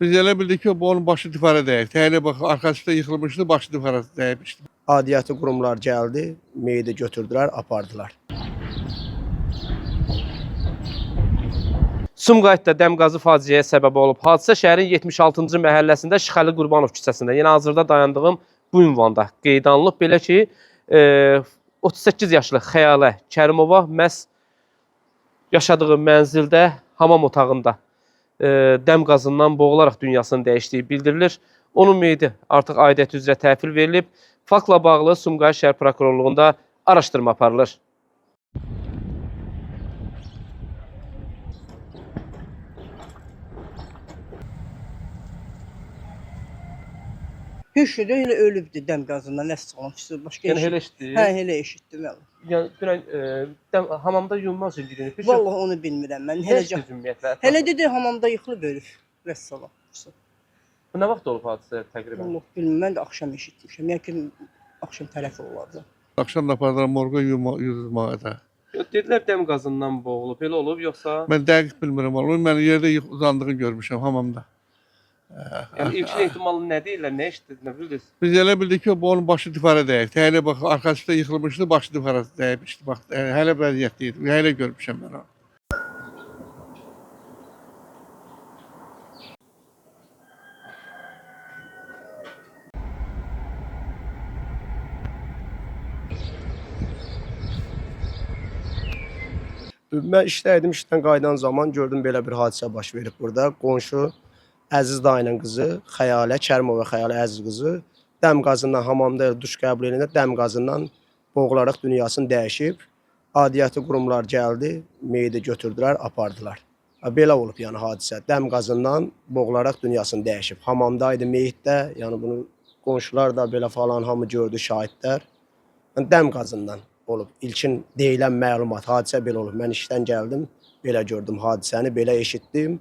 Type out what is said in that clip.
Biz elə bildik ki, bu onun başı divara dəyib. Təyyarə bax, arxasında yıxılmışdı, başı divara dəymişdi. Adiyyəti qurumlar gəldi, meyidi götürdülər, apardılar. Sumqayıtda dəm qazı faciəyə səbəb olub. Hadisə şəhərin 76-cı məhəlləsində Şıxəli Qurbanov küçəsində, yəni hazırda dayandığım bu ünvanda qeyd alınıb. Belə ki, 38 yaşlı Xəyalə Kərimova məhz yaşadığı mənzildə hamam otağında dəm qazından boğularaq dünyasını dəyişdiyi bildirilir. Onun meyidi artıq aidiyyəti üzrə təhvil verilib. Faktla bağlı Sumqayıt şəhər prokurorluğunda araşdırma aparılır. Bir şey də elə ölübdü dəm qazından, nəsə olmuşdu, başqa Yəni elə eşitdi. Hə, elə eşitdim mən. Yəni dünən hamamda yunmaz indirini. Vallahi onu bilmirəm mən. Elə dedi hamamda yıxılıb ölüb. Vəssalam. Bu nə vaxt olub hadisə təqribən? Vallahi bilmirəm, mən də axşam eşitmişəm. Yəqin axşam tərəfi olardı. Axşam da apardılar morqa yuduzmağa da. Dedilər dəm qazından boğulub, elə olub yoxsa? Mən dəqiq bilmirəm. Mən yerdə uzandığını görmüşəm hamamda. Yəni ilkin ehtimalı nə deyirlər, nə eşitdiniz, nə bildiniz? Biz elə bildik ki, bu onun başı divara dəyib. Təyyarə bax, arxasında yıxılmışdı, başı divara dəymişdi. Bax, hələ vəziyyətdə idi. Hələ görmüşəm mən onu. Mən işdəydim, işdən qayıdan zaman gördüm belə bir hadisə baş verib burada. Qonşu Əziz dayının qızı, Xəyalə Kərimova Xəyalə Əziz qızı dəm qazından hamamda duş qəbul edəndə dəm qazından boğularaq dünyasını dəyişib. Adiyyəti qurumlar gəldi, meyidi götürdülər, apardılar. Belə olub yəni hadisə. Dəm qazından boğularaq dünyasını dəyişib. Hamamdaydı meyitdə, yəni bunu qonşular da belə falan hamı gördü, şahidlər. Yəni, dəm qazından olub. İlkin deyilən məlumat, hadisə belə olub. Mən işdən gəldim, belə gördüm hadisəni, belə eşitdim.